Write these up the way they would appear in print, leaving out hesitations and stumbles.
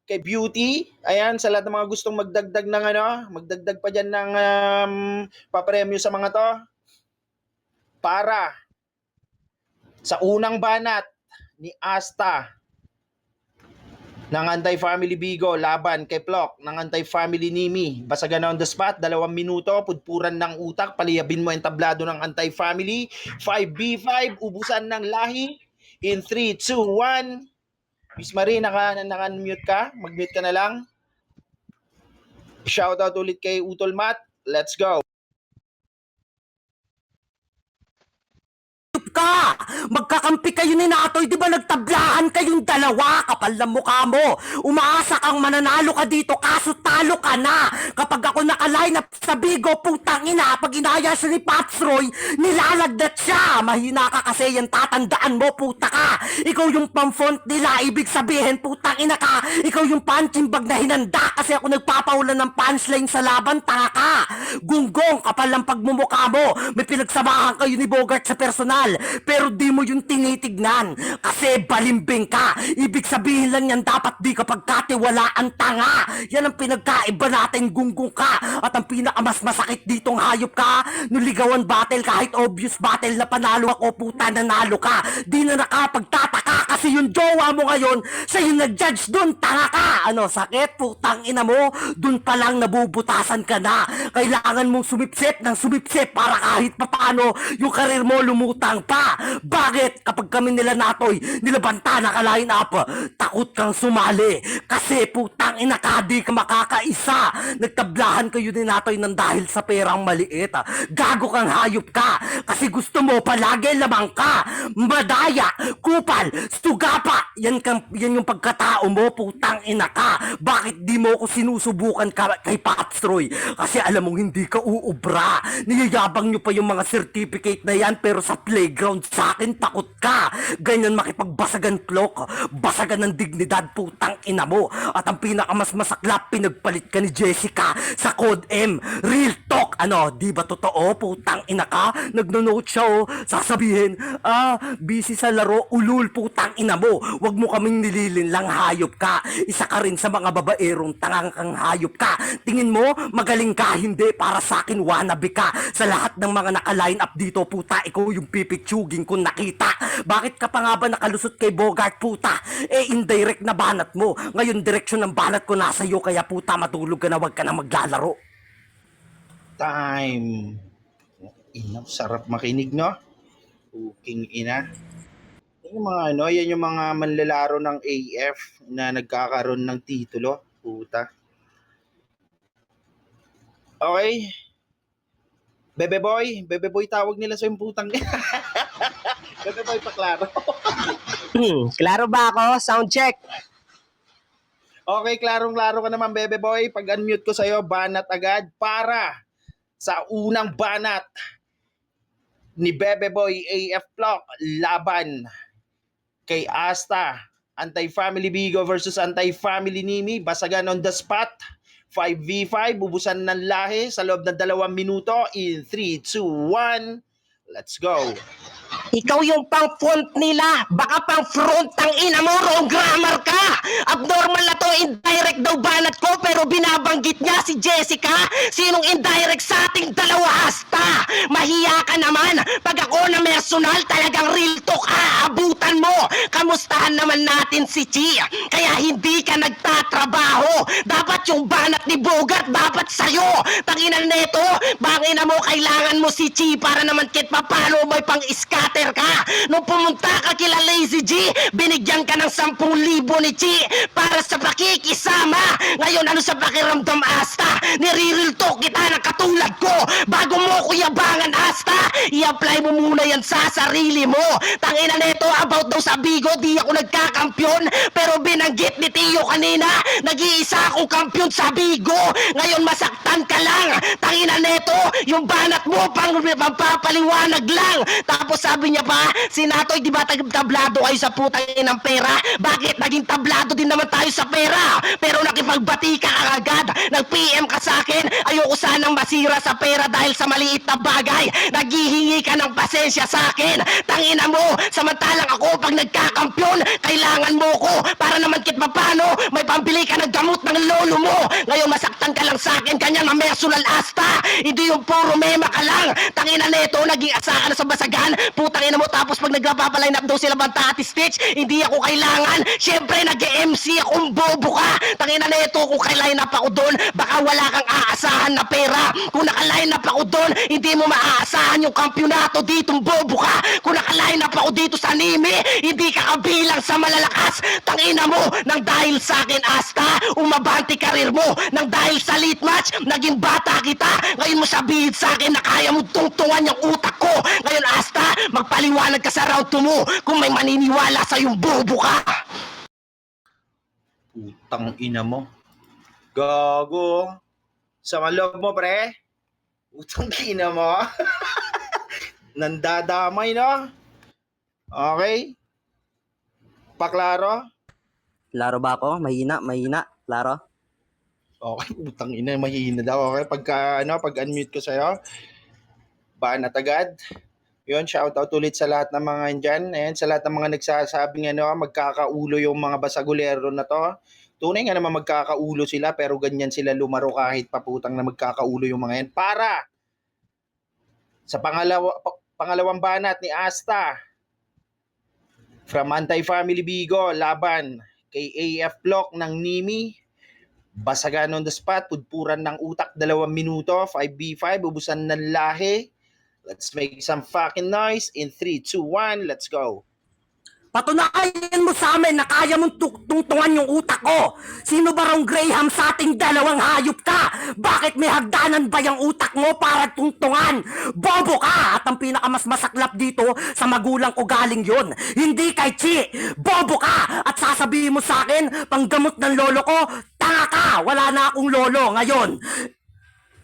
kay Beauty. Ayan, sa lahat ng mga gustong magdagdag ng magdagdag pa dyan ng papremyo sa mga to. Para sa unang banat ni Asta ng Anti-Family Bigo laban kay Plok ng Anti-Family Nimi. Basagan na on the spot, 2 minuto, pudpuran ng utak, paliyabin mo yung tablado ng Anti-Family. 5v5, ubusan ng lahi. In 3, 2, 1. Miss Marie, naka-mute ka? Mag-mute ka na lang. Shoutout ulit kay Utol Mat. Let's go. Ka! Magkakampi kayo ni Natoy, di ba nagtablaan kayong dalawa? Kapal ng mukha mo. Umaasa kang mananalo ka dito, kaso talo ka na. Kapag ako naka-line up sa Bigo, putang ina, pag inaya siya ni Pops Roy, nilalagdat siya. Mahina ka kasi yan, tatandaan mo, puta ka. Ikaw yung pamfont nila, ibig sabihin, putang ina ka. Ikaw yung punching bag na hinanda kasi ako nagpapaulan ng punchline sa laban, tanga ka. Gunggong, kapal ng pagmumukha mo. May pinagsamahan kayo ni Bogart sa personal, pero di mo yung tinitignan kasi balimbing ka. Ibig sabihin lang yan, dapat di ka pagkatiwalaan, tanga. Yan ang pinagkaiba natin, gunggong ka. At ang pinakamas masakit ditong hayop ka, nuligawan battle, kahit obvious battle na panalo ako, puta, nanalo ka. Di na nakapagtataka kasi yung jowa mo ngayon, siya yung nag-judge dun, tanga ka. Ano, sakit, putang ina mo, dun pa lang nabubutasan ka na. Kailangan mong sumipsip ng sumipsip para kahit papano yung karir mo lumutang pa. Bakit? Kapag kami nila Natoy, nilabanta na ka-line up, takot kang sumali. Kasi putang ina ka, di ka makakaisa. Nagtablahan kayo ni Natoy ng dahil sa perang maliit. Gago kang hayop ka. Kasi gusto mo palagi lamang ka. Madaya, kupal, sugapa. Yan yung pagkatao mo, putang ina ka. Bakit di mo ko sinusubukan ka kay Pops Roy? Kasi alam mong hindi ka uubra. Niyayabang nyo pa yung mga certificate na yan, pero sa playground sa akin takot ka. Ganyan makipagbasagan, Plok. Basagan ng dignidad, putang ina mo. At ang pinakamas masaklap, pinagpalit ka ni Jessica sa Code M. Real talk, ano, di ba totoo, putang ina ka? Nagno-note siya, oh. Sasabihin, busy sa laro, ulul, putang ina mo. Wag mo kaming nililin lang, hayop ka. Isa ka rin sa mga babaerong tangang kang hayop ka. Tingin mo, magaling ka, hindi. Para sa akin, wannabe ka. Sa lahat ng mga naka-line up dito, puta, ikaw yung pipitsuging kung nakita. Bakit ka pa nga ba nakalusot kay Bogart, puta? Indirect na banat mo. Ngayon, direksyon ng banat ko nasa iyo, kaya puta, matulog ka na, wag ka na maglalaro. Time. Ina, sarap makinig, no? Puking ina. Yung mga yan yung mga manlalaro ng AF na nagkakaroon ng titulo, puta. Okay. Bebe boy tawag nila sa yung putang. Bebe boy pa klaro. Klaro ba ako? Sound check. Okay, klarong-klaro ka naman, Bebe boy. Pag unmute ko sa'yo, banat agad para sa unang banat ni Bebe boy AF Plok laban kay Asta, Anti-Family Bigo versus Anti-Family Nimi. Basagan on the spot. 5v5, bubusan ng lahi sa loob ng 2 minuto. In 3, 2, 1, let's go. Ikaw yung pang font nila, baka pang front ang ina mo, wrong grammar ka. Abnormal na to, indirect daw banat ko, pero binabanggit niya si Jessica. Sinong indirect sa ating dalawa, Asta? Mahiya ka naman. Pag ako na personal, talagang real talk, aabutan mo. Kamustahan naman natin si Chi, kaya hindi ka nagtatrabaho. Dapat yung banat ni Bogart, dapat sa'yo. Tanginan neto, bangina mo, kailangan mo si Chi para naman kit papalo mo pang scatter ka. Nung pumunta ka kila Lazy G, binigyan ka ng 10,000 ni Chi para sa pakikisama. Ngayon, ano sa pakiramdam, Asta? Nire-real talk kita na katulad ko. Bago mo ko yabangan, Asta, i-apply mo muna yan sa sarili mo. Tangina neto, about daw sa Bigo, di ako nagkakampyon, pero binanggit ni Tio kanina, nag-iisa akong kampyon sa Bigo. Ngayon, masaktan ka lang. Tangina neto, yung banat mo pang papaliwanag lang. Tapos sabi niya pa, si Natoy, di ba tablado kayo sa putang ng pera? Bakit naging tablado din naman tayo sa pera? Pero nakipagbati ka agad, nag-PM ka sa akin, ayoko sana ka nang masira sa pera dahil sa maliit na bagay. Naghihingi ka ng pasensya sa akin. Tangina mo, samantalang ako pag nagkakampyon, kailangan mo ko para naman kit paano may pambili ka ng gamot ng lolo mo. Ngayon masaktan ka lang sa akin, kanya na personal asta. Hindi yung puro mema ka lang. Tangina neto, naging asa ka na sa basagan. Putang ina mo, tapos pag nagpapaline up daw sila banta at Stitch, hindi ako kailangan. Siyempre nag-MC akong bobo ka. Tangina neto, kung kailine up ako doon, baka wala kang aasahan na pera. Kung naka-line up ako doon, hindi mo maaasahan yung kampyonato ditong bobo ka. Kung naka-line up ako dito sa Nimi, hindi ka kabilang sa malalakas. Tangina mo, nang dahil sa akin asta, umabanti karir mo. Nang dahil sa late match, naging bata kita. Ngayon mo sabihin sa akin na kaya mo tungtungan yung utak ko. Ngayon asta, magpaliwanag ka sa round 2 mo kung may maniniwala sa yung bobo ka. Putang ina mo. Gago. Sa loob mo, pre. Putang ina mo. Nandadamay, no? Okay? Paklaro? Klaro ba ako? Mahina. Klaro? Okay, putang ina, mahihina daw. Okay, pag-unmute ko sa'yo, banat agad. Yun, shoutout ulit sa lahat ng mga andyan. Ayan, sa lahat ng mga nagsasabing magkakaulo yung mga basagulero na to. Tunay nga naman magkakaulo sila, pero ganyan sila lumaro kahit paputang na magkakaulo yung mga yan. Para sa pangalawang banat ni Asta from Anti-Family Bigo, laban kay AF Block ng Nimi. Basagan on the spot, pudpuran ng utak 2 minuto, 5v5, ubusan ng lahi. Let's make some fucking noise in 3, 2, 1, let's go. Patunayan mo sa amin na kaya mong tungtungan yung utak ko. Sino ba rong Graham sa ating dalawang hayop ka? Bakit may hagdanan ba yung utak mo para tungtungan? Bobo ka! At ang pinakamas masaklap dito, sa magulang ko galing yon. Hindi kay Chi! Bobo ka! At sasabihin mo sa akin, panggamot ng lolo ko, tanga ka! Wala na akong lolo ngayon.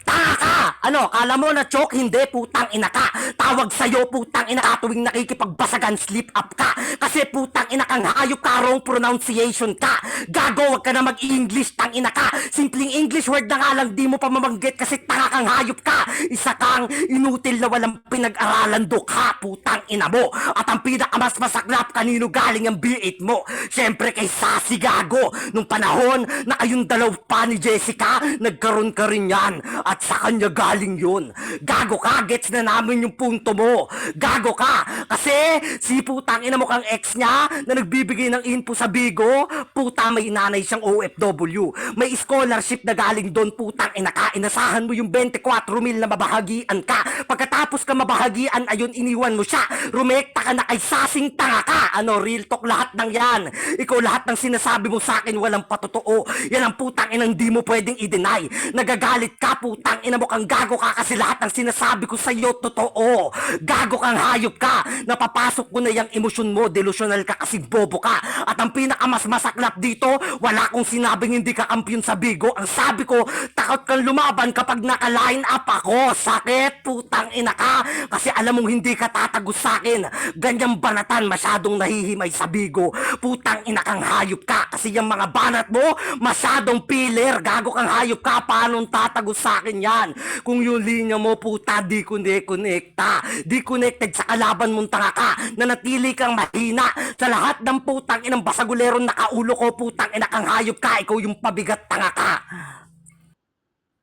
Tanga ka! Ano, kala mo na choke? Hindi, putang ina ka. Tawag sa'yo, putang ina ka tuwing nakikipagbasagan, slip up ka. Kasi putang ina kang hayop ka, wrong pronunciation ka. Gago, wag ka na mag-English, tang ina ka. Simpleng English word na nga lang, di mo pa mabanggit kasi tanga kang hayop ka. Isa kang inutil na walang pinag-aralan dukha, putang ina mo. At ang pinakamas masaklap, kanino galing ang B8 mo? Siyempre kay Sassy Gago. Nung panahon na kayong dalaw pa ni Jessica, nagkaroon ka rin yan. At sa kanya galing yun. Gago ka, gets na namin yung punto mo. Gago ka, kasi si putang ina mo kang ex niya na nagbibigay ng info sa Bigo, puta may nanay siyang OFW. May scholarship na galing doon, putang ina ka. Inasahan mo yung 24,000 na mabahagian ka. Pagkatapos ka mabahagian, ayun iniwan mo siya. Rumekta ka na kay Sasing tanga ka. Ano, real talk lahat ng yan. Ikaw lahat ng sinasabi mo sa akin walang patotoo. Yan ang putang inang di mo pwedeng i-deny. Nagagalit ka, putang ina mo kang gago ka kasi lahat ng sinasabi ko sa iyo totoo. Gago kang hayop ka. Napapasok ko na yung emosyon mo, delusional ka kasi bobo ka. At ang pinakamas masaklap dito, wala akong sinabing hindi ka kampiyon sa Bigo. Ang sabi ko, takot kang lumaban kapag naka-line up ako. Sakit, putang ina ka. Kasi alam mong hindi ka tatagos sa akin. Ganyang banatan masyadong nahihimay sa Bigo. Putang ina kang hayop ka. Kasi yung mga banat mo, masyadong piler. Gago kang hayop ka. Paano tatagos sa akin yan? Kung yung linya mo, puta, di connecta. Di connected sa kalaban mong tanga ka. Nanatili kang mahina. Sa lahat ng putang inang basagulero nakaulo ko, putang ina kang hayop ka. Ikaw yung pabigat tanga ka.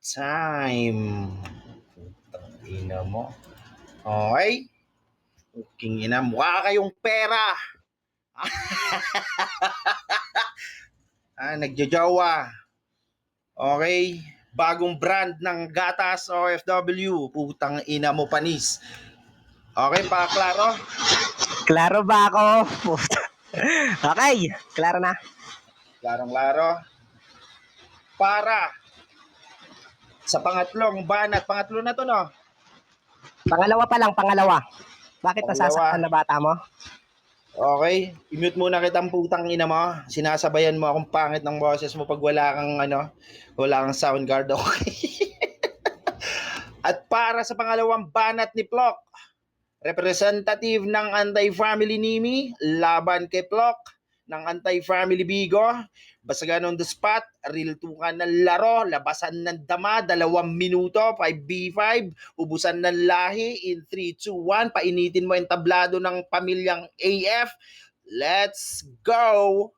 Time. Putang ina mo. Okay? Puking ina, mukha kayong pera. Nagjajawa. Okay? Bagong brand ng gatas OFW. Putang ina mo panis. Okay, pa klaro? Klaro ba ako? Puta. Okay, klaro na. Klarong-klaro. Para sa pangatlong banat. Pangatlo na to, no? Pangalawa pa lang, pangalawa. Bakit Pangalawa. nasasaktan na bata mo? Okay, i-mute muna kitang putang ina mo. Sinasabayan mo akong pangit ng boses mo pag wala kang wala kang sound guard, okay? At para sa pangalawang banat ni Plok, representative ng Anti-Family Nimi, laban kay Plok ng Anti-Family Bigo, basagan on the spot, real 2 ka ng laro, labasan ng dama, 2 minuto, 5v5, ubusan ng lahi, in 3, 2, 1, painitin mo yung tablado ng pamilyang AF. Let's go!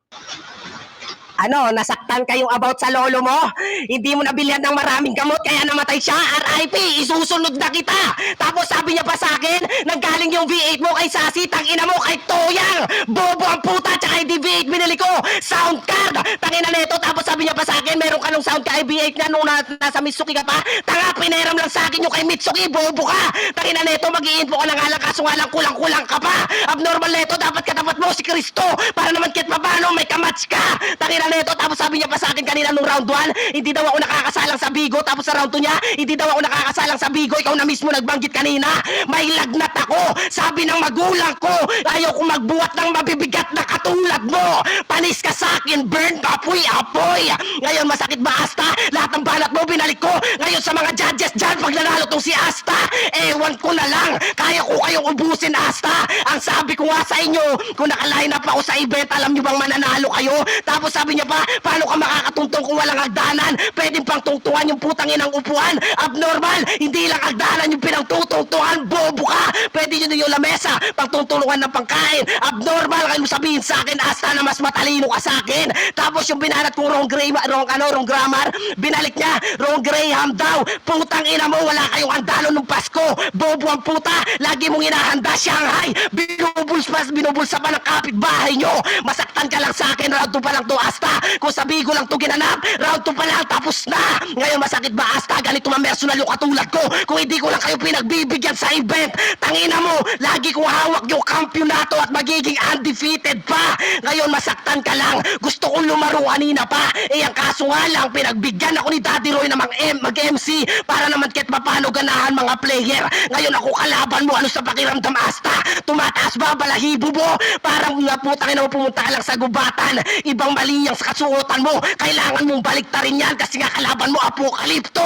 Ano, nasaktan kayong about sa lolo mo? Hindi mo nabilihan ng maraming gamot kaya namatay siya. RIP, isusunod na kita. Tapos sabi niya pa sa akin, nanggaling yung V8 mo kay Sassy, tangina mo kay Toyang. Bobo ang puta, tsaka hindi V8 binili ko. Sound card, tangina neto. Tapos sabi niya pa sa akin, meron ka nung sound card V8 na nung nasa Mitsuki ka pa. Tanga, pineram lang sa akin yung kay Mitsuki, bobo ka. Tangina neto, mag-i-info ka na nga lang, kaso nga lang kulang-kulang ka pa. Abnormal neto, dapat katapat mo si Kristo. Para naman kahit paano may kamatch ka. Tangina neto, tapos sabi niya pa sa akin kanina nung round 1, hindi daw ako nakakasalang sa Bigo. Tapos sa round 2 niya, hindi daw ako nakakasalang sa Bigo. Ikaw na mismo nagbanggit kanina, may lagnat ako. Sabi ng magulang ko, ayaw kong magbuhat ng mabibigat na katulad mo. Panis ka sa akin, burn ka, apoy. Ngayon masakit ba, Asta? Lahat ng banat mo binalik ko. Ngayon sa mga judges dyan, pag nanalo tong si Asta, ewan ko na lang, kaya ko kayong ubusin, Asta. Ang sabi ko nga sa inyo, kung nakaline up ako sa event, alam nyo bang mananalo kayo? Tapos sabi niya pa, paano ka makakatuntong kung walang hagdanan? Pwede pang tungtungan yung putang inang upuan. Abnormal, hindi lang hagdanan yung pinangtutungtungan, bobo ka. Pwede yun yung lamesa, pagtutulungan ng pangkain. Abnormal, kayo sabihin sa akin, Asta, na mas matalino ka sa akin. Tapos yung binanat kong wrong grammar, binalik niya, wrong Graham daw. Putang ina mo, wala kayong handalo nung Pasko. Bobo ang puta, lagi mong inahanda Shanghai. Binubulsa pa ng kapitbahay nyo. Masaktan ka lang sa akin, round 2 pa lang to, Asta. Kung sa Bigo lang to ginanap, round 2 pa lang, tapos na. Ngayon masakit ba, Asta? Ganito na personal yung katulad ko. Kung hindi ko lang kayo pinagbibigyan sa event, tangina mo, lagi kong hawak yung kampyonato at magiging undefeated pa. Ngayon masaktan ka lang. Gusto kong lumaro kanina pa. Ang kaso nga lang, pinagbigyan ako ni Daddy Roy na mag-MC para naman kahit mapano ganahan mga player. Ngayon ako kalaban mo, ano sa pakiramdam, Asta? Tumataas ba balahibo mo? Parang nga putang ina mo, pumunta ka lang sa gubatan. Ibang mali ang kasuotan mo. Kailangan mong baliktarin yan kasi nga kalaban mo, Apokalipto.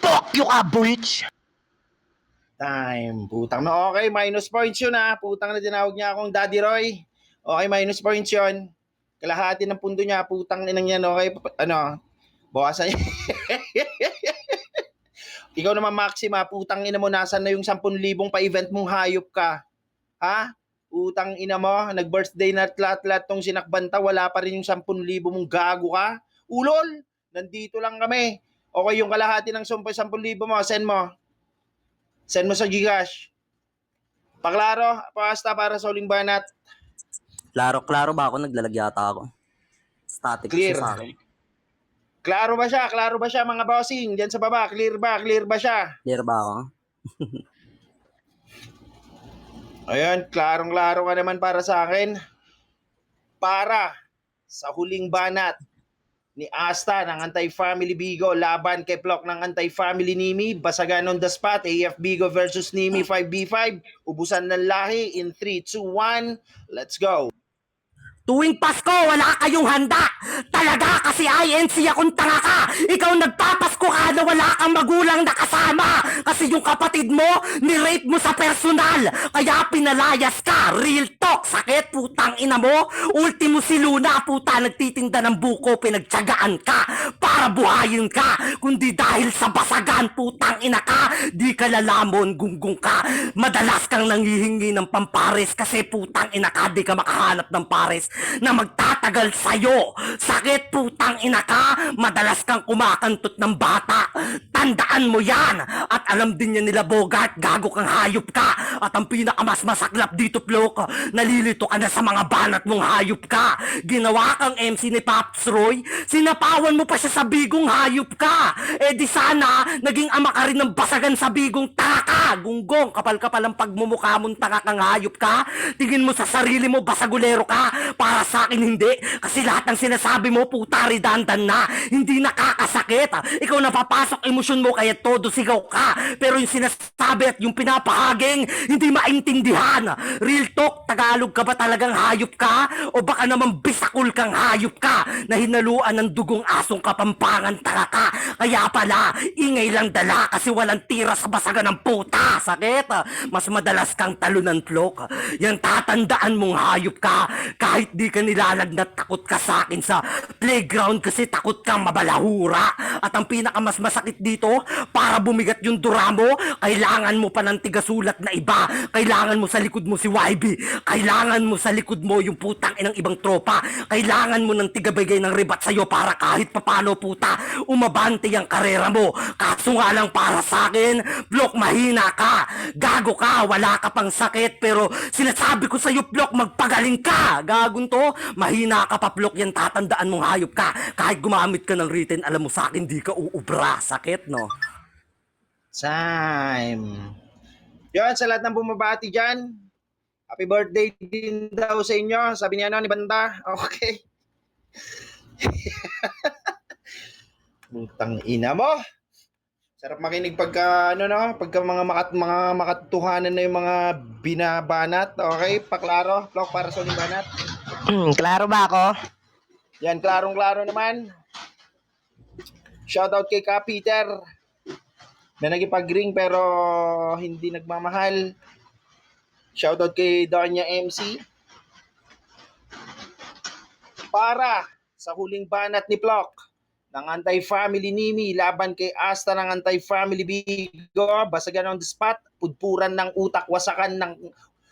Pokyo ka, Butch. Time. Putang na. Okay, minus points yun ha. Putang na tinawag niya akong Daddy Roy. Okay, minus points yun. Kalahati ng pundo niya. Putang inang yan. Okay, ano, bawasan niya. Ikaw naman, Maxima. Putang ina mo, nasan na yung 10,000 pa-event mong hayop ka? Ha? Utang ina mo, nag-birthday na lahat tong sinakbanta, wala pa rin yung 10,000 mong gago ka. Ulol, nandito lang kami. Okay, yung kalahati ng 10,000 mo, send mo. Send mo sa Gcash. Paklaro, Asta para sa uling banat. Klaro ba ako? Naglalag yata ako. Static Clear. siya sa akin. Klaro ba siya mga bossing? Diyan sa baba, clear ba siya? Clear ba ako? Ayan, klarong-klaro ka naman para sa akin. Para sa huling banat ni Asta ng Anti-Family Bigo laban kay Plok ng Anti-Family Nimi. Basagan on the spot, AF Bigo versus Nimi 5v5. Ubusan ng lahi in 3, 2, 1. Let's go. Tuwing Pasko, wala kayong handa. Talaga kasi INC akong tanga ka. Ikaw nagpapasko ka na wala kang magulang na kasama. Kasi yung kapatid mo, ni-rape mo sa personal. Kaya pinalayas ka. Real talk, sakit, putang ina mo. Ultimo si Luna, puta, nagtitinda ng buko, pinagtyagaan ka para buhayin ka. Kundi dahil sa basagan, putang ina ka, di ka lalamon, gunggong ka. Madalas kang nanghihingi ng pampares kasi putang ina ka, di ka makahanap ng pares na magtatagal sa'yo. Sakit, putang ina ka, madalas kang kumakantot ng bata. Tandaan mo yan. At alam din yan nila, Bogart, gago kang hayop ka. At ang pinakamas masaklap dito, Plok, nalilito ka na sa mga banat mong hayop ka. Ginawa kang MC ni Pops Roy, sinapawan mo pa siya sa bigong hayop ka. Eh di sana, naging ama ka rin ng basagan sa bigong tanga ka. Gunggong, kapal-kapal ang pagmumukha mong tanga kang hayop ka. Tingin mo sa sarili mo, basagulero ka. Para sa akin hindi, kasi lahat ng sinasabi mo puta redundant na, hindi nakakasakit. Ikaw napapasok emosyon mo kaya todo sigaw ka, pero yung sinasabi at yung pinapahaging hindi maintindihan. Real talk, Tagalog ka ba talagang hayop ka? O baka naman bisakul kang hayop ka na hinaluan ng dugong asong kapampangan? mayabang tanga ka. Kaya pala, ingay lang dala kasi walang tira sa basagan ng puta. Sakit. Mas madalas kang talunan, Flok. Yan tatandaan mong hayop ka. Kahit di ka nilalagnat, takot ka sa akin sa playground kasi takot kang mabalahura. At ang pinakamas masakit dito, para bumigat yung dura mo, kailangan mo pa ng tigasulat na iba. Kailangan mo sa likod mo si YB. Kailangan mo sa likod mo yung putang inang ibang tropa. Kailangan mo ng tigabigay ng ribat sa'yo para kahit papano puta, umabante ang karera mo. Kaso nga lang para sa akin, Flok, mahina ka. Gago ka, wala ka pang sakit. Pero sinasabi ko sa'yo, Flok, magpagaling ka. Gagon to, mahina ka pa, Flok, yan tatandaan mong hayop ka. Kahit gumamit ka ng written, alam mo sa akin, di ka uubra. Sakit, no? Time. Yun, sa lahat ng bumabati dyan, happy birthday din daw sa inyo. Sabi niya ni Banda. Okay. Butang ina mo. Sarap makinig pagka pagka mga makatuhanan na yung mga binabanat. Okay, paklaro, Flok, para sa banat. Klaro ba ako? Yan, klarong-klaro naman. Shoutout kay Ka Peter na nagipag-ring pero hindi nagmamahal. Shoutout kay Donya MC. Para sa huling banat ni Flok ng anti-family Nimi laban kay Asta ng anti-family Bigo, basagan on the spot, pudpuran ng utak, wasakan ng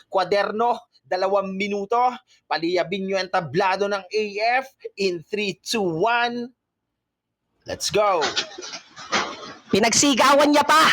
kwaderno, 2 minuto, paliyabin nyo ang tablado ng AF in 3, 2, 1. Let's go! Pinagsigawan niya pa.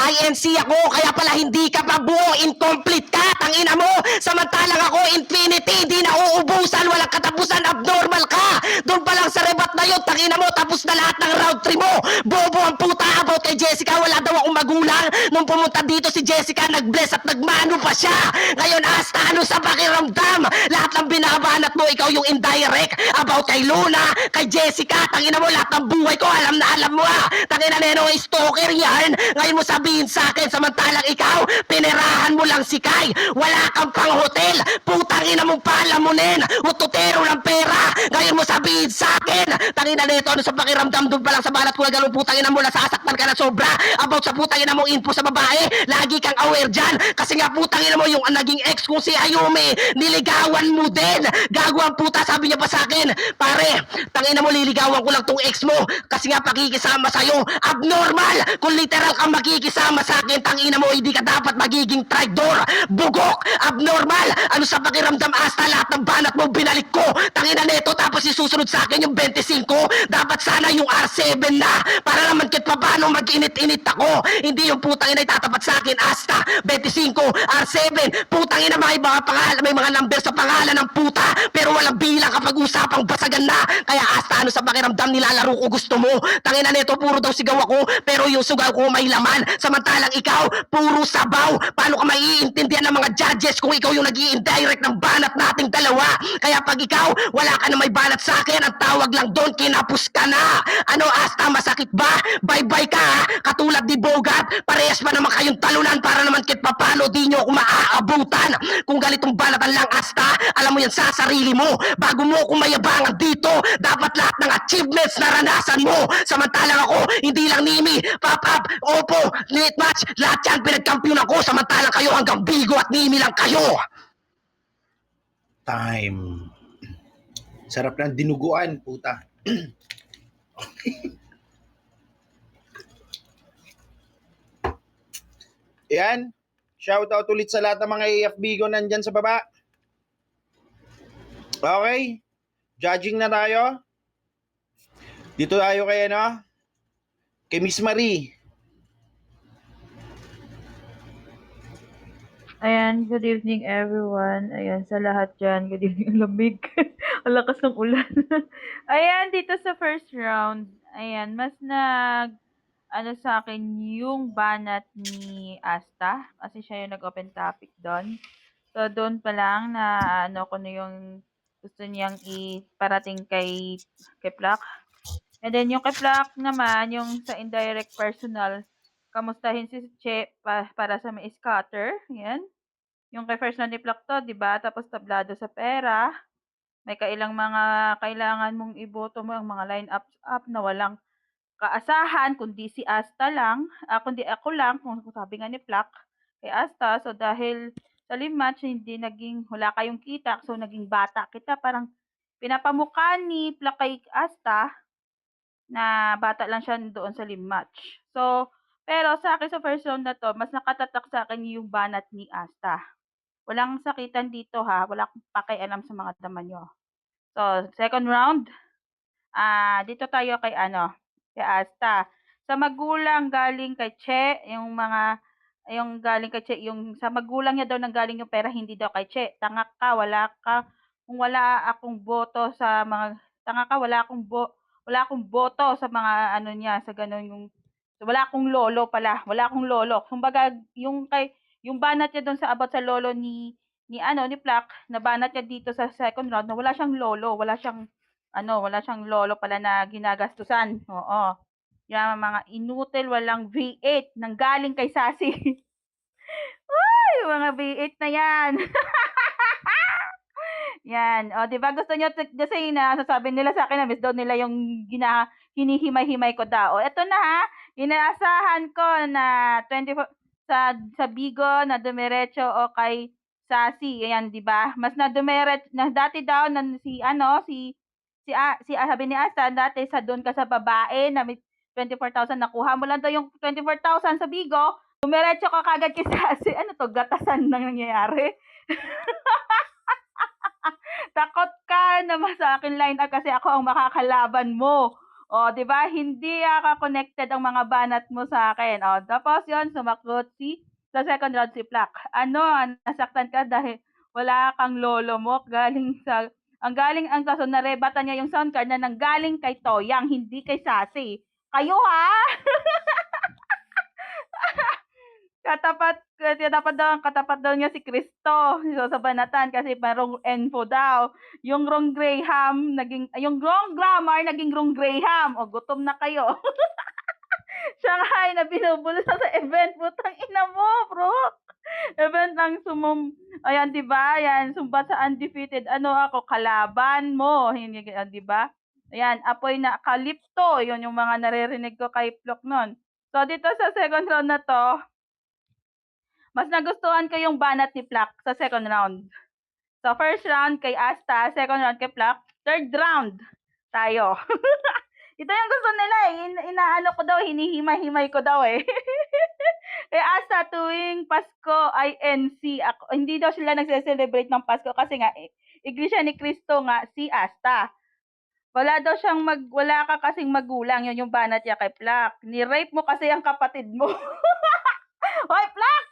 INC ako, kaya pala hindi ka pa buo, incomplete ka, tangina mo. Samantalang ako, infinity, hindi na uubusan, walang katapusan, abnormal ka. Doon pa lang sa rebat na yun, tangina mo, tapos na lahat ng round 3 mo. Bobo ang puta about kay Jessica, wala daw akong magulang. Nung pumunta dito si Jessica, nag-bless at nagmano pa siya. Ngayon, Asta, ano sa pakiramdam? Lahat ng binabanat mo, ikaw yung indirect about kay Luna, kay Jessica, tangina mo, lahat ng buhay ko, alam na alam mo ah. Tangina neno, stalker yan. Ngayon mo sabihin sa akin, samantalang ikaw, pinerahan mo lang si Kai. Wala kang pang hotel. Putang ina mong palamunin. Ututero ng pera. Ngayon mo sabihin sa akin, tangina nito, ano sa pakiramdam doon pa lang sa banat ko na gano'n, putang ina mo, nasasaktan ka na sobra. About sa putang ina mong info sa babae, lagi kang aware dyan. Kasi nga putang ina mo, yung naging ex kong si Ayumi, niligawan mo din. Gago ang puta, sabi niya pa sa akin, pare, tangina mo, liligawan ko lang tong ex mo. Kasi nga pakikisama sa'yo, abnormal. Kung literal kang makikisama sa akin, tangina mo, hindi ka dapat magiging traidor. Bugok, abnormal. Ano sa pakiramdam, Asta, lahat ng banat mo binalik ko. Tangina neto, tapos isusunod sa akin yung 25. Dapat sana yung R7 na. Para naman kahit pa paano mag-init-init ako. Hindi yung putang ina itatapat sa akin, Asta, 25, R7. Putang ina, may mga pangalan, may mga number sa pangalan ng puta. Pero walang bilang kapag usapang basagan na. Kaya Asta, ano sa pakiramdam, nilalaro ko gusto mo. Tangina neto, puro daw sigaw ako, pero yung sugaw ko may laman. Samantalang ikaw, puro sabaw. Paano ka maiintindihan ng mga judges kung ikaw yung nag-i-indirect ng banat nating dalawa? Kaya pag ikaw, wala ka na may banat sa akin, ang tawag lang doon, kinapos ka na. Ano, Asta, masakit ba? Bye-bye ka, ha? Katulad ni Bogart, parehas pa naman kayong talunan para naman kahit papano di nyo ako maaabutan. Kung ganitong banatan lang, Asta, alam mo yan sa sarili mo. Bago mo ako mayabangan dito, dapat lahat ng achievements naranasan mo. Samantalang ako, hindi lang Nimi, Pop Up, Oppo, Late Match, lahat yan pinagkampiyon ako, samantalang kayo hanggang Bigo at Nimi lang kayo. Time. Sarap ng dinuguan, puta. Yan. Shoutout ulit sa lahat ng mga AFB ko nandyan sa baba. Okay. Judging na tayo. Dito tayo kay kay Miss Marie. Ayan, good evening everyone. Ayan, sa lahat dyan, good evening. Ang lamig. Ang lakas ng ulan. Ayan, dito sa first round, ayan, mas sa akin yung banat ni Asta. Kasi siya yung nag-open topic doon. So, doon pa lang na ko na yung gusto niyang iparating kay Plak. And then yung kay Plak naman, yung sa indirect personal, kamustahin si Che para sa may scatter. Yan. Yung kay first na ni Plak to, di ba? Tapos tablado sa pera. May kailang mga kailangan mong iboto mo ang mga line-up na walang kaasahan kundi si Asta lang, kundi ako lang kung sabi nga ni Plak kay Asta. So dahil sa live match hindi naging wala kayong kita, so naging bata kita, parang pinapamukha ni Plak kay Asta na bata lang siya doon sa live match. So, pero sa akin sa first round na to, mas nakatatak sa akin yung banat ni Asta. Walang sakitan dito ha, wala akong pakialam sa mga dama nyo. So, second round, dito tayo kay kay Asta. Sa magulang galing kay Che, yung galing kay Che, yung sa magulang niya daw nanggaling yung pera, hindi daw kay Che. Tanga ka, kung wala akong boto sa mga, tanga ka, wala akong boto sa mga niya, sa ganun yung, wala akong lolo pala, wala akong lolo. Kumbaga, yung banat niya doon sa about sa lolo ni Plak, na banat niya dito sa second round, na wala siyang lolo, wala siyang lolo pala na ginagastusan. Oo. Yung mga inutil, walang V8 nang galing kay Sassy. Ay, mga V8 na yan. Yan. O, di ba gusto nyo, kasi sasabi nila sa akin na miss daw nila yung hinihimay-himay ko daw. O, eto na ha. Inaasahan ko na 24 sa Bigo na dumiretso o kay Sassy. Ayan, di ba? Mas na dumiretso, na dati daw na sabi ni Asta, dati sa doon ka sa babae na may 24,000, nakuha mo lang daw yung 24,000 sa Bigo, dumiretso ka kagad kay Sassy. Ano to, gatasan nang nangyayari? Takot ka naman sa akin line up kasi ako ang makakalaban mo. O, di ba? Hindi connected ang mga banat mo sa akin. O, tapos yon sumakot sa second round si Plak. Nasaktan ka dahil wala kang lolo mo. Ang kaso, narebatan niya yung sound card na nanggaling kay Toyang, hindi kay Sassy. Kayo ha? Katapat daw niya si Cristo sa banatan kasi parang info daw. Yung wrong grammar naging wrong Graham. O, gutom na kayo. Shanghai na binubulsa sa event. Putang ina mo, bro. Event ng ayan, di ba? Ayan, sumbat sa undefeated. Ako, kalaban mo. Hindi, di ba? Ayan, apoy na kalipto. Yun yung mga naririnig ko kay Plok nun. So, dito sa second round na to, mas nagustuhan ko yung banat ni Plak sa second round. So, first round kay Asta, second round kay Plak, third round tayo. Ito yung gusto nila eh. Inaano ko daw, hinihimay-himay ko daw eh. Kay Asta, tuwing Pasko ay NC. Hindi daw sila nagse-celebrate ng Pasko kasi nga, Iglesia ni Cristo nga, si Asta. Wala ka kasing magulang, yun yung banat niya kay Plak. Ni-rape mo kasi ang kapatid mo. Hoy, Plak!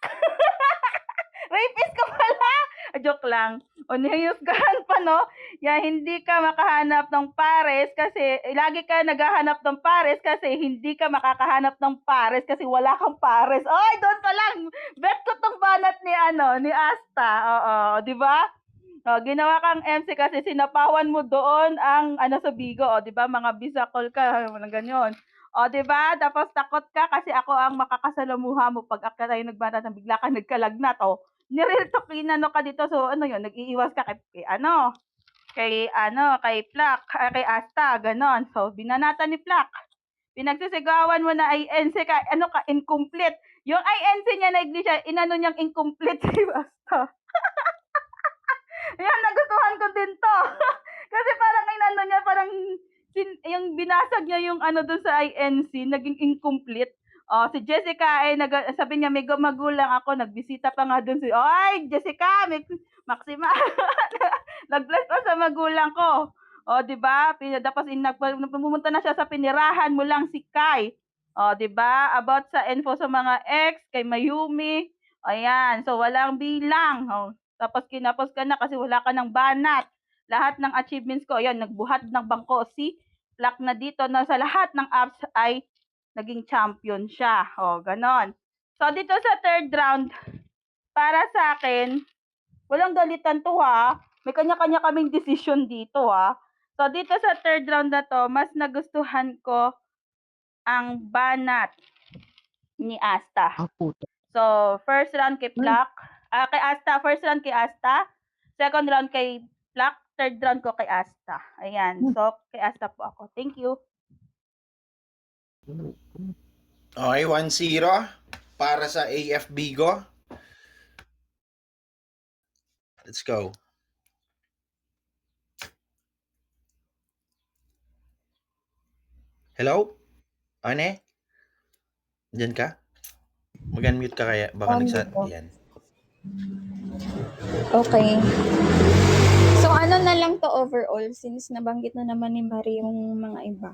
Rapist ka pala! Joke lang. O, nihiyusgahan pa, no? Hindi ka makahanap ng pares kasi, lagi ka naghahanap ng pares kasi hindi ka makakahanap ng pares kasi wala kang pares. Oy, doon pa lang! Bet ko tong banat ni Asta. Oo, di ba? O, ginawa kang MC kasi sinapawan mo doon ang sa Bigo. O, di ba? Mga bisakol ka, walang ganyan. O, di ba? Tapos takot ka kasi ako ang makakasalamuha mo pag tayo nagbanat ng bigla ka nagkalagnat. O, nireal-talk ka dito. So, yun, nag-iiwas ka kay Plak, kay Asta, ganon. So, binanatan ni Plak. Pinagsisigawan mo na INC ka, incomplete. Yung INC niya na iglesia, niyang incomplete si Asta. Yan, nagustuhan ko din to. Kasi parang niya, parang yung binasag niya yung doon sa INC, naging incomplete. Si Jessica ay sabi niya may magulang ako, nagbisita pa nga doon Oy, Jessica, Maxima. Nag-bless pa sa magulang ko. Di ba? Tapos pumunta na siya sa pinirahan mo lang si Kai. Di ba? About sa info sa mga ex, kay Mayumi. Ayan, so walang bilang. Tapos kinapos ka na kasi wala ka ng banat. Lahat ng achievements ko, ayan, nagbuhat ng bangko si Plak na dito na sa lahat ng apps ay naging champion siya. Ganon. So, dito sa third round, para sa akin, walang galitan to ha. May kanya-kanya kaming decision dito ha. So, dito sa third round na to, mas nagustuhan ko ang banat ni Asta. So, first round kay Plak. Kay Asta, first round kay Asta. Second round kay Plak. third round ko kay Asta. Ayan. So, kay Asta po ako. Thank you. Okay, 1-0 para sa AF Bigo. Let's go. Hello? Ane? Diyan ka? Mag-unmute ka kaya? Baka Dito. Yan. Okay. So, ano na lang to overall since nabanggit na naman ni Marie yung mga iba.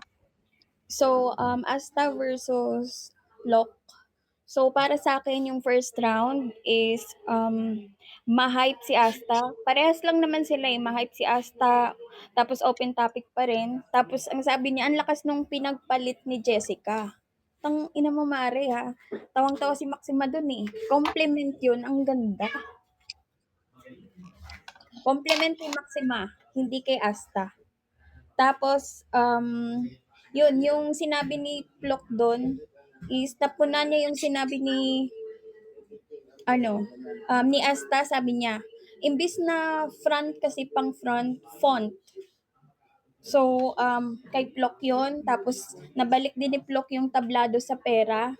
So, Asta versus Locke. So, para sa akin, yung first round is ma-hype si Asta. Parehas lang naman sila eh. Ma-hype si Asta, tapos open topic pa rin. Tapos, ang sabi niya, ang lakas nung pinagpalit ni Jessica. Tang ina mo, Mare, ha. Tawang-tawa si Maxima dun eh. Compliment yun. Ang ganda. Compliment kay Maxima, hindi kay Asta. Tapos, yun, yung sinabi ni Plok doon is tapunan niya yung sinabi ni, ni Asta, sabi niya, imbis na front kasi pang front, font. So, kay Plok yun. Tapos, nabalik din ni Plok yung tablado sa pera.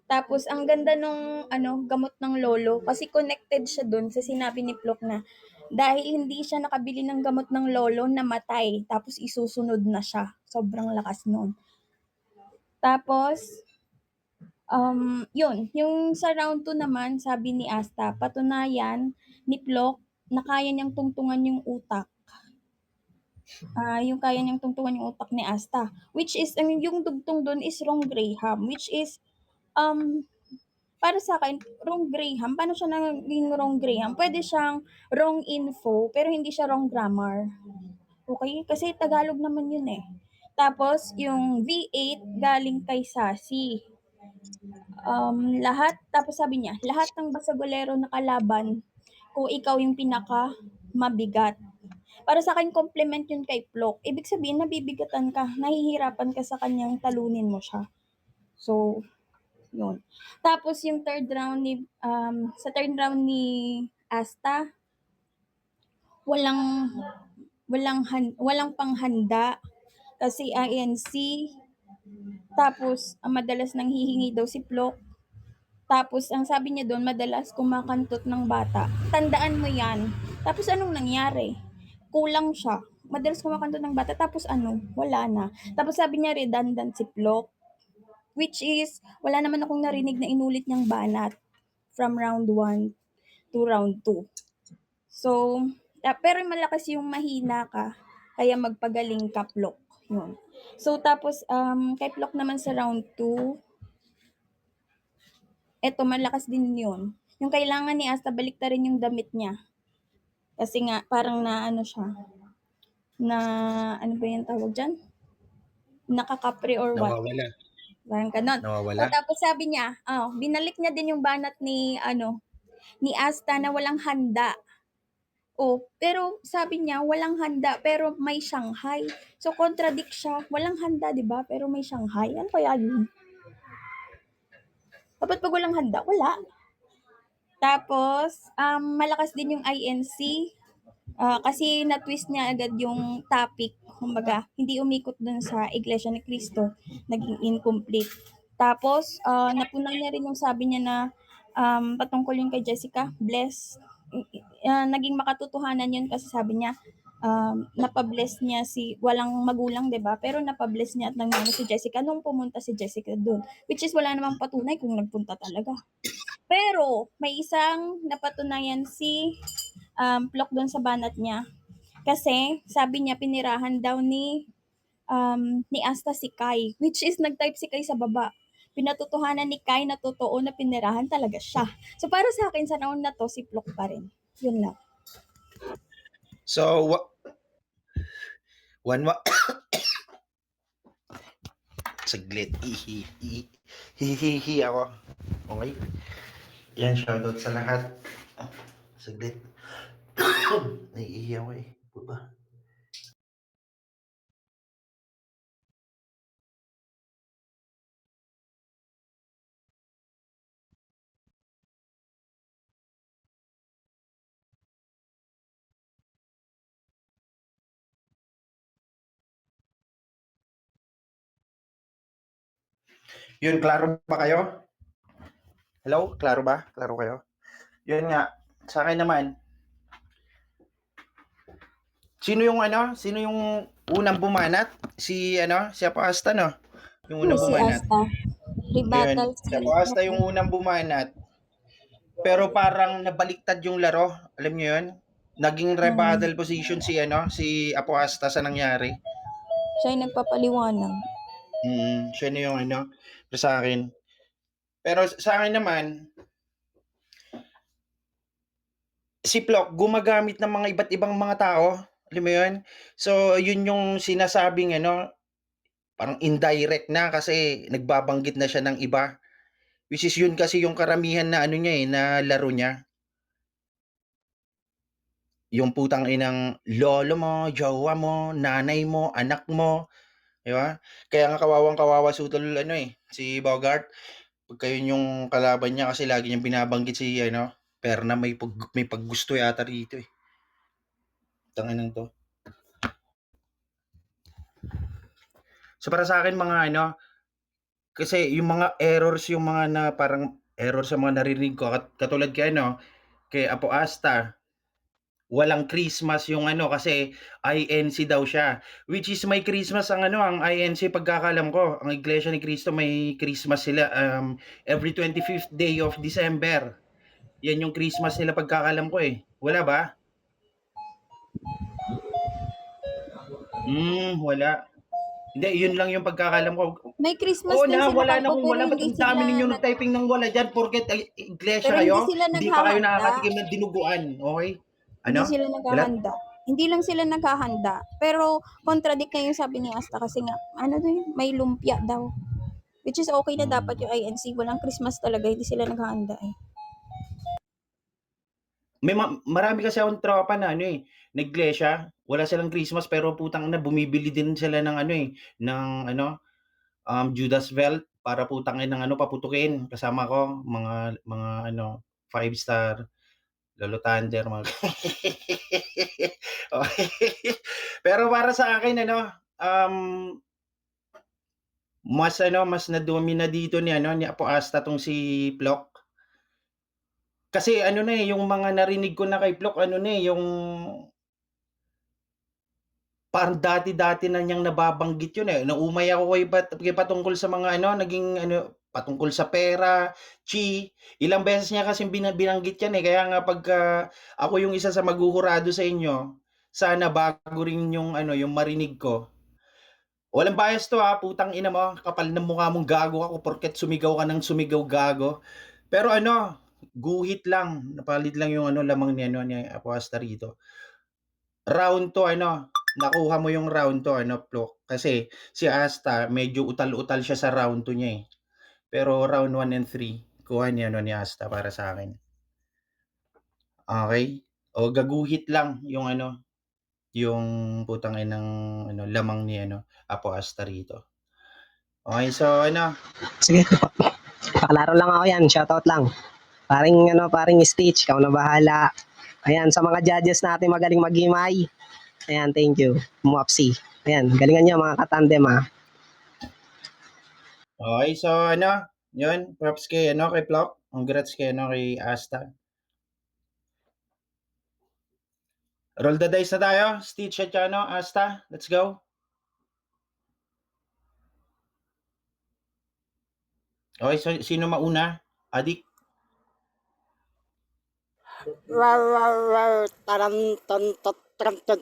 Tapos, ang ganda nung gamot ng lolo kasi connected siya dun sa sinabi ni Plok na dahil hindi siya nakabili ng gamot ng lolo, namatay. Tapos, isusunod na siya. Sobrang lakas nun. Tapos, yun. Yung sa round 2 naman, sabi ni Asta, patunayan ni Plok na kaya niyang tungtungan yung utak. Yung kaya niyang tungtungan yung utak ni Asta. Which is, yung dugtong dun is Wrong Graham. Which is, para sa akin, wrong Graham. Paano siya naging wrong Graham? Pwede siyang wrong info, pero hindi siya wrong grammar. Okay? Kasi Tagalog naman yun eh. Tapos, yung V8 galing kay Sassy. Tapos sabi niya, lahat ng basagolero na kalaban, kung ikaw yung pinaka mabigat. Para sa akin, compliment yun kay Plok. Ibig sabihin, nabibigatan ka, nahihirapan ka sa kanyang talunin mo siya. So, yun. Tapos yung sa third round ni Asta, walang panghanda kasi INC. Tapos madalas nang hihingi daw si Plok. Tapos ang sabi niya doon, madalas kumakantot ng bata. Tandaan mo 'yan. Tapos anong nangyari? Kulang siya. Madalas kumakantot ng bata tapos wala na. Tapos sabi niya redundant si Plok. Which is, wala naman akong narinig na inulit niyang banat from round 1 to round 2. So, pero malakas yung mahina ka, kaya magpagaling ka, Plok. Yun. So, tapos, kay Plok naman sa round 2, eto, malakas din yun. Yung kailangan ni Asta, baliktarin yung damit niya. Kasi nga, parang siya, ano ba yung tawag dyan? Nakakapre or what? Nawawala. Parang ganon. Nawawala. So, tapos sabi niya, binalik niya din yung banat ni Asta na walang handa. Pero sabi niya, walang handa, pero may Shanghai. So, contradict siya. Walang handa, di ba? Pero may Shanghai. Ano kaya yun? Dapat pag walang handa, wala. Tapos, malakas din yung INC. Kasi na-twist niya agad yung topic. Kumbaga, hindi umikot dun sa Iglesia ni Cristo. Naging incomplete. Tapos, napunan niya rin yung sabi niya na patungkol yung kay Jessica, bless. Naging makatotohanan yun kasi sabi niya, napabless niya walang magulang, 'di ba? Pero napabless niya at nangyari si Jessica nung pumunta si Jessica doon. Which is wala namang patunay kung nagpunta talaga. Pero may isang napatunayan si Plok doon sa banat niya. Kasi sabi niya pinirahan daw ni Asta si Kai, which is nag-type si Kai sa baba. Pinatutuhanan ni Kai na totoo na pinirahan talaga siya. So para sa akin sa round na to si Plok pa rin. Yun lang. So, saglit. Hihihi ako. Okay? Yan, shoutout sa lahat. Saglit. Naiihi ako eh. Baba. Yun, klaro ba kayo? Hello? Klaro ba? Klaro kayo? Yun nga, sa akin naman, sino yung unang bumanat? Si Apo Asta, no? Yung unang Si bumanat. Asta. Ayun, Rebuttal si si Apo Asta yung unang bumanat. Pero parang nabaliktad yung laro. Alam niyo yun? Naging rebuttal position si Apo Asta sa nangyari. siya yung nagpapaliwanag. Siya na yung sa akin. Pero sa akin naman, si Plok gumagamit ng mga iba't ibang mga tao. Alam mo yun? So, yun yung sinasabing parang indirect na kasi nagbabanggit na siya ng iba. Which is yun kasi yung karamihan na na laro niya. Yung putang inang lolo mo, jowa mo, nanay mo, anak mo, di ba? Kaya nga kawawang-kawawa sutol si Bogart. Pagka yun yung kalaban niya kasi lagi niyang binabanggit si Perna may paggusto yata rito eh. Tanginan to. So para sa akin mga kasi yung mga errors yung mga na parang error sa mga narinig ko katulad kay Apo Asta, walang Christmas yung kasi INC daw siya. Which is may Christmas ang INC pagkakalam ko. Ang Iglesia ni Cristo may Christmas sila every 25th day of December. Yan yung Christmas nila pagkakalam ko eh. Wala ba? Wala. Hindi, yun lang yung pagkakalam ko. May Christmas Oo din na, sila wala na Pagpo, kung pero wala. Ba't hindi ang dami sila ninyo nag-typing ng wala dyan? Porket iglesia pero hindi kayo, sila hindi pa kayo naghahanda. nakakatikim ng dinuguan. Okay? Hindi Ano? sila Wala? naghahanda. Hindi lang sila naghahanda. Pero contradict na yung sabi ni Asta kasi nga, may lumpia daw. Which is okay na dapat yung INC. Walang Christmas talaga. Hindi sila naghahanda eh. Marami kasi akong tropa na na iglesia. Wala silang Christmas pero putang na bumibili din sila ng ng Judas Belt para putang ng paputukin. Kasama ko mga 5 star Lolo Thunder mga Okay. Pero para sa akin mas na-domina dito ni Apo Asta tong si Plok. Kasi yung mga narinig ko na kay Plok yung parang dati-dati na niyang nababanggit yun eh. Naumay ako kay patungkol sa mga naging patungkol sa pera, ilang beses niya kasi binanggit yan eh. Kaya nga pagka ako yung isa sa maghuhurado sa inyo, sana bago rin yung marinig ko. Walang bias to putang ina mo, kapal ng mukha mong gago ako porket sumigaw ka ng sumigaw gago. Pero guhit lang, napalit lang yung lamang ni Apo Asta rito. Round to nakuha mo yung round to Plok. Kasi si Asta medyo utal-utal siya sa round 2 niya eh. Pero round 1 and 3 kuha niya ni Asta para sa akin. Okay? O gaguhit lang yung yung putang inang lamang ni Apo Asta rito. Okay, so Sige, paklaro lang ako yan. Shoutout lang. Paring Stitch, ikaw na bahala. Ayan, sa mga judges natin magaling maghimay. Ayan, thank you. Muapsi. Ayan, galingan nyo mga katandem ha. Okay, so yun, props kay kay Plok. Congrats kay kay Asta. Roll the dice na tayo. Stitch at Asta. Let's go. Okay, so sino mauna? Adik? Taram tan tan tan tan